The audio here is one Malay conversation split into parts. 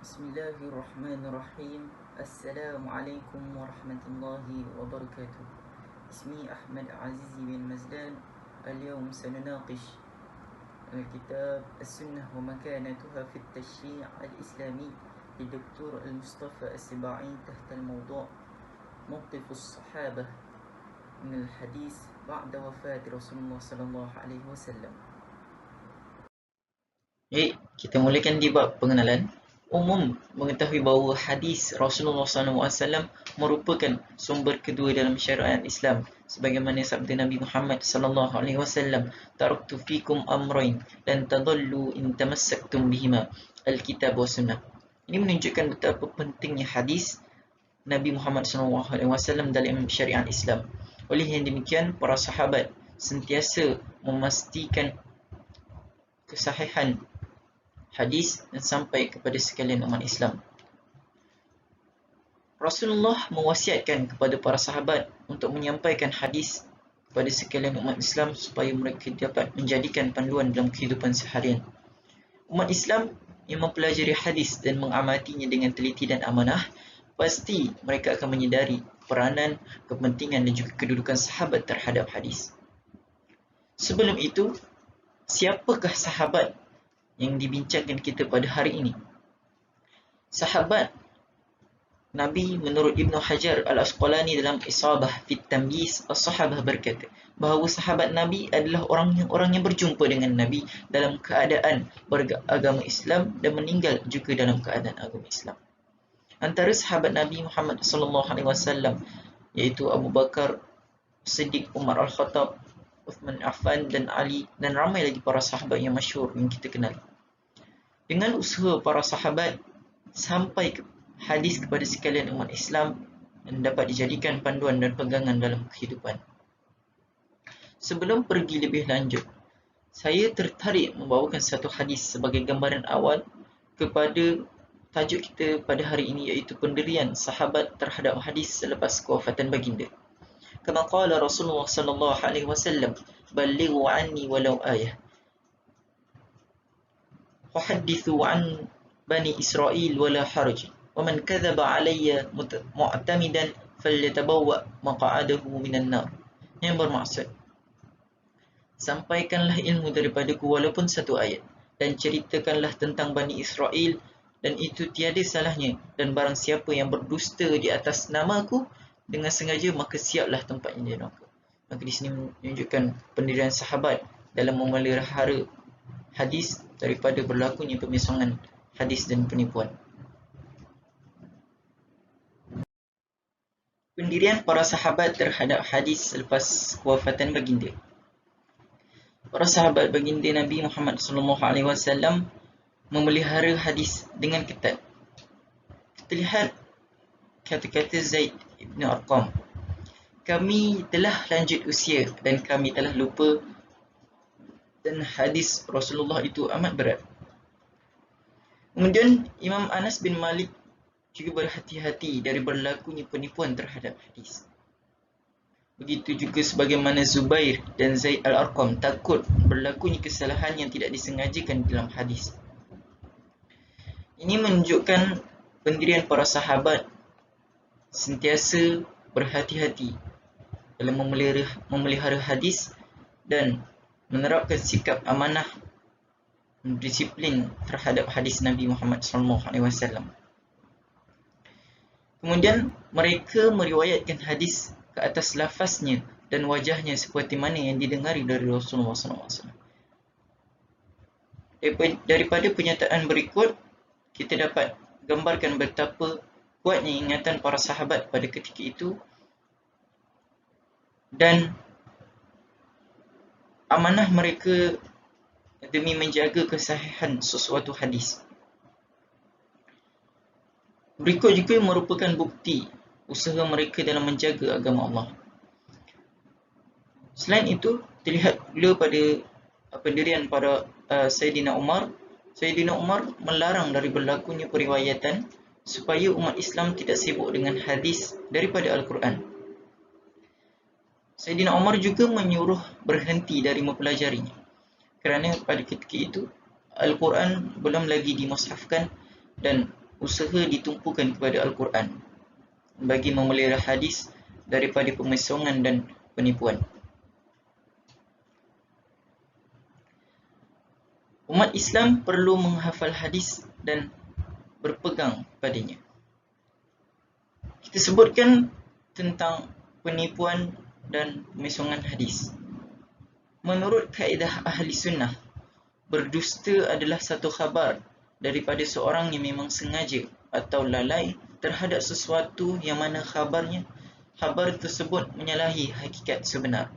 Bismillahirrahmanirrahim. Assalamualaikum warahmatullahi wabarakatuh. اسمي أحمد عزيزي بن مزدان. اليوم سنناقش كتاب السنة ومكانتها في التشريع الإسلامي للدكتور المصطفى السباعي تحت الموضوع موقف الصحابة من الحديث بعد وفاة رسول الله صلى الله عليه وسلم. Baik, kita mulakan di bab pengenalan. Umum mengetahui bahawa hadis Rasulullah SAW merupakan sumber kedua dalam syariat Islam, sebagaimana sabda Nabi Muhammad SAW, "Taraktu fikum amrayn lan tadallu in tamassaktum bihima, al-kitab wa sunnah." Ini menunjukkan betapa pentingnya hadis Nabi Muhammad SAW dalam syariat Islam. Oleh yang demikian, para sahabat sentiasa memastikan kesahihan hadis dan sampai kepada sekalian umat Islam. Rasulullah mewasiatkan kepada para sahabat untuk menyampaikan hadis kepada sekalian umat Islam supaya mereka dapat menjadikan panduan dalam kehidupan seharian. Umat Islam yang mempelajari hadis dan mengamatinya dengan teliti dan amanah, pasti mereka akan menyedari peranan, kepentingan dan juga kedudukan sahabat terhadap hadis. Sebelum itu, siapakah sahabat yang dibincangkan kita pada hari ini? Sahabat Nabi menurut Ibnu Hajar Al-Asqalani dalam Isabah Fit Tamyiz As-Sahabah berkata bahawa sahabat Nabi adalah orang yang berjumpa dengan Nabi dalam keadaan beragama Islam dan meninggal juga dalam keadaan agama Islam. Antara sahabat Nabi Muhammad SAW iaitu Abu Bakar Siddiq, Umar Al-Khattab, Uthman Affan dan Ali, dan ramai lagi para sahabat yang masyhur yang kita kenal. Dengan usaha para sahabat sampai hadis kepada sekalian umat Islam dan dapat dijadikan panduan dan pegangan dalam kehidupan. Sebelum pergi lebih lanjut, saya tertarik membawakan satu hadis sebagai gambaran awal kepada tajuk kita pada hari ini, iaitu pendirian sahabat terhadap hadis selepas kewafatan baginda. Kama qala Rasulullah sallallahu alaihi wasallam, "Ballighu anni walau ayah. Wahaddithu an bani Israil wala haraj. Wa man kadzaba alayya mu'tamidan falyatabawwa maq'adahu minan nar." Yang bermaksud, sampaikanlah ilmu daripadaku walaupun satu ayat, dan ceritakanlah tentang Bani Israel, dan itu tiada salahnya, dan barang siapa yang berdusta di atas namaku dengan sengaja, maka siaplah tempatnya di neraka. Maka di sini menunjukkan pendirian sahabat dalam memelihara hadis daripada berlakunya pemisangan hadis dan penipuan. Pendirian para sahabat terhadap hadis selepas kewafatan baginda. Para sahabat baginda Nabi Muhammad SAW memelihara hadis dengan ketat. Kita lihat kata-kata Zaid ibn Arqam, "Kami telah lanjut usia dan kami telah lupa, dan hadis Rasulullah itu amat berat." Kemudian Imam Anas bin Malik juga berhati-hati dari berlakunya penipuan terhadap hadis. Begitu juga sebagaimana Zubair dan Zaid al-Arqam takut berlakunya kesalahan yang tidak disengajakan dalam hadis. Ini menunjukkan pendirian para sahabat sentiasa berhati-hati dalam memelihara hadis dan menerapkan sikap amanah dan disiplin terhadap hadis Nabi Muhammad SAW. Kemudian mereka meriwayatkan hadis ke atas lafaznya dan wajahnya seperti mana yang didengari dari Rasulullah SAW. Daripada penyataan berikut, kita dapat gambarkan betapa kuatnya ingatan para sahabat pada ketika itu dan amanah mereka demi menjaga kesahihan sesuatu hadis. Berikut juga merupakan bukti usaha mereka dalam menjaga agama Allah. Selain itu, terlihat pula pada pendirian para Sayyidina Umar. Sayyidina Umar melarang dari berlakunya periwayatan supaya umat Islam tidak sibuk dengan hadis daripada Al-Quran. Sayyidina Umar juga menyuruh berhenti dari mempelajarinya, kerana pada ketika itu Al-Quran belum lagi dimushafkan dan usaha ditumpukan kepada Al-Quran bagi memelihara hadis daripada pemisongan dan penipuan. Umat Islam perlu menghafal hadis dan berpegang padanya. Kita sebutkan tentang penipuan dan pemisongan hadis. Menurut kaedah ahli sunnah, berdusta adalah satu khabar daripada seorang yang memang sengaja atau lalai terhadap sesuatu yang mana khabar tersebut menyalahi hakikat sebenar.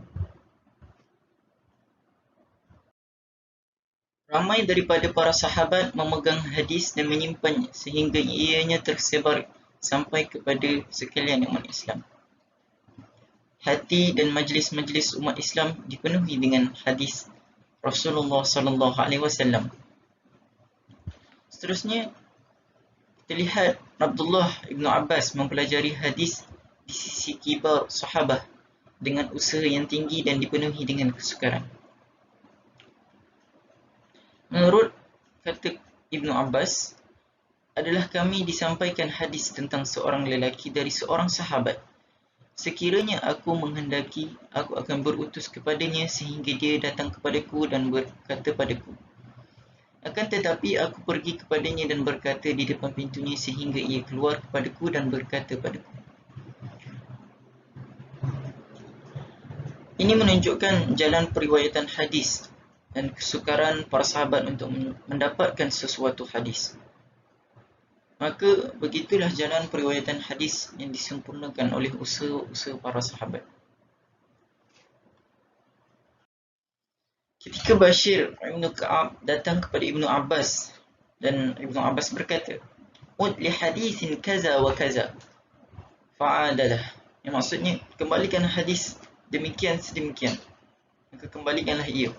Ramai daripada para sahabat memegang hadis dan menyimpannya sehingga ianya tersebar sampai kepada sekalian umat Islam. Hati dan majlis-majlis umat Islam dipenuhi dengan hadis Rasulullah sallallahu alaihi wasallam. Seterusnya, kita lihat Abdullah ibn Abbas mempelajari hadis di sisi kibar sahabah dengan usaha yang tinggi dan dipenuhi dengan kesukaran. Menurut kata Ibnu Abbas, adalah kami disampaikan hadis tentang seorang lelaki dari seorang sahabat. Sekiranya aku menghendaki, aku akan berutus kepadanya sehingga dia datang kepadaku dan berkata padaku. Akan tetapi aku pergi kepadanya dan berkata di depan pintunya sehingga ia keluar kepadaku dan berkata padaku. Ini menunjukkan jalan periwayatan hadis dan kesukaran para sahabat untuk mendapatkan sesuatu hadis. Maka begitulah jalan periwayatan hadis yang disempurnakan oleh usaha-usaha para sahabat. Ketika Bashir Ibn Ka'ab datang kepada Ibnu Abbas dan Ibnu Abbas berkata, "Ud li hadithin kaza wa kaza." Fa'adalah. Yang maksudnya, kembalikan hadis demikian sedemikian. Maka kembalikanlah ia.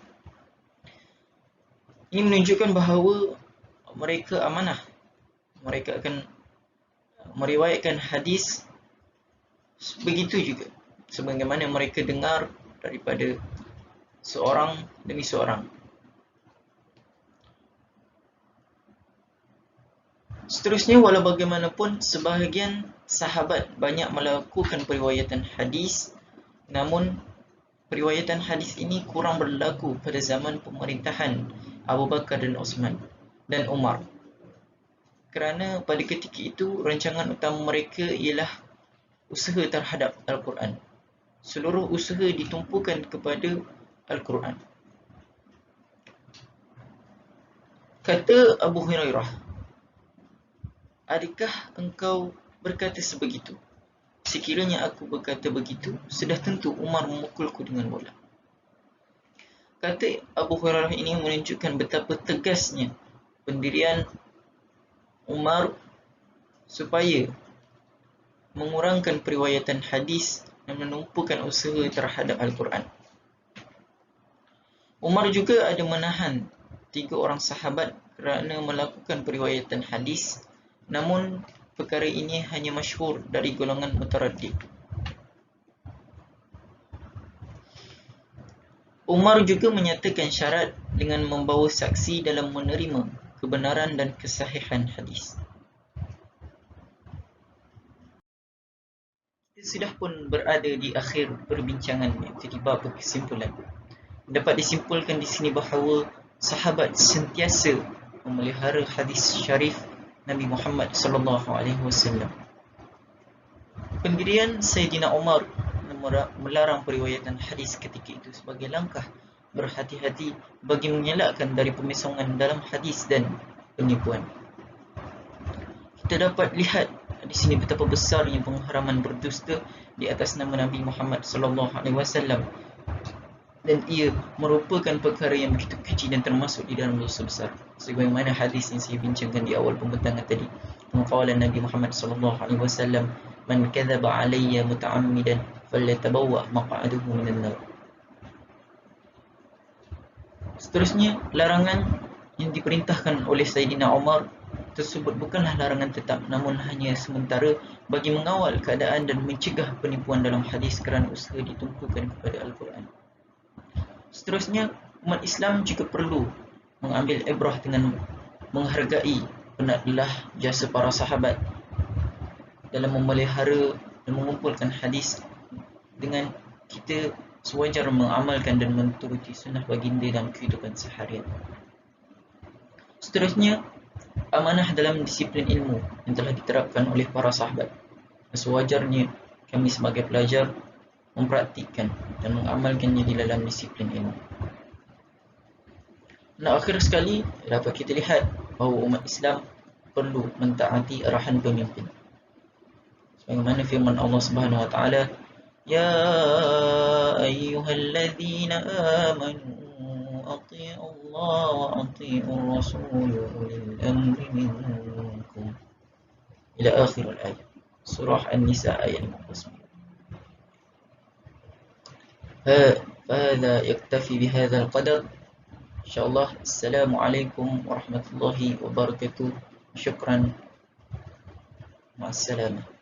Ini menunjukkan bahawa mereka amanah. Mereka akan meriwayatkan hadis begitu juga sebagaimana mereka dengar daripada seorang demi seorang. Seterusnya, walau bagaimanapun sebahagian sahabat banyak melakukan periwayatan hadis, namun periwayatan hadis ini kurang berlaku pada zaman pemerintahan Abu Bakar dan Osman dan Umar. Kerana pada ketika itu rancangan utama mereka ialah usaha terhadap Al-Quran. Seluruh usaha ditumpukan kepada Al-Quran. Kata Abu Hurairah, "Adakah engkau berkata sebegitu? Sekiranya aku berkata begitu, sudah tentu Umar memukulku dengan bola." Kata Abu Hurairah ini menunjukkan betapa tegasnya pendirian Umar supaya mengurangkan periwayatan hadis dan menumpukan usaha terhadap Al-Quran. Umar juga ada menahan 3 orang sahabat kerana melakukan periwayatan hadis, namun perkara ini hanya masyhur dari golongan mutaraddid. Umar juga menyatakan syarat dengan membawa saksi dalam menerima kebenaran dan kesahihan hadis. Kita sudah pun berada di akhir perbincangan iaitu di bab kesimpulan. Dapat disimpulkan di sini bahawa sahabat sentiasa memelihara hadis syarif Nabi Muhammad sallallahu alaihi wasallam. Pendirian Sayyidina Umar melarang periwayatan hadis ketika itu sebagai langkah berhati-hati bagi mengelakkan dari pemisongan dalam hadis dan penipuan. Kita dapat lihat di sini betapa besarnya pengharaman berdusta di atas nama Nabi Muhammad sallallahu alaihi wasallam, dan ia merupakan perkara yang begitu kecil dan termasuk di dalam dosa besar. Sebagaimana hadis yang saya bincangkan di awal pembentangan tadi, qala Nabi Muhammad sallallahu alaihi wasallam, "Man kadzaba alayya muta'ammidan falyatabawwa maq'adahu minan nar." Seterusnya, larangan yang diperintahkan oleh Sayyidina Umar tersebut bukanlah larangan tetap, namun hanya sementara bagi mengawal keadaan dan mencegah penipuan dalam hadis kerana usaha ditumpukan kepada Al-Quran. Seterusnya, umat Islam juga perlu mengambil ibrah dengan menghargai adalah jasa para sahabat dalam memelihara dan mengumpulkan hadis dengan kita sewajar mengamalkan dan menturuti sunnah baginda dalam kehidupan seharian. Seterusnya, amanah dalam disiplin ilmu yang telah diterapkan oleh para sahabat. Sewajarnya kami sebagai pelajar mempraktikkan dan mengamalkannya di dalam disiplin ilmu. Dan akhir sekali, dapat kita lihat bahawa umat Islam perlu mentaati arahan pemimpin. Sebagaimana firman Allah Subhanahu wa taala, "Ya ayyuhalladzina amanu athi'u Allah wa athi'u ar-rasul ulil amri minkum." Ila akhir al-ayat. Surah An-Nisa ayat 59. فهذا يكتفي بهذا القدر. إن شاء الله. السلام عليكم ورحمة الله وبركاته. شكرا. مع السلامة.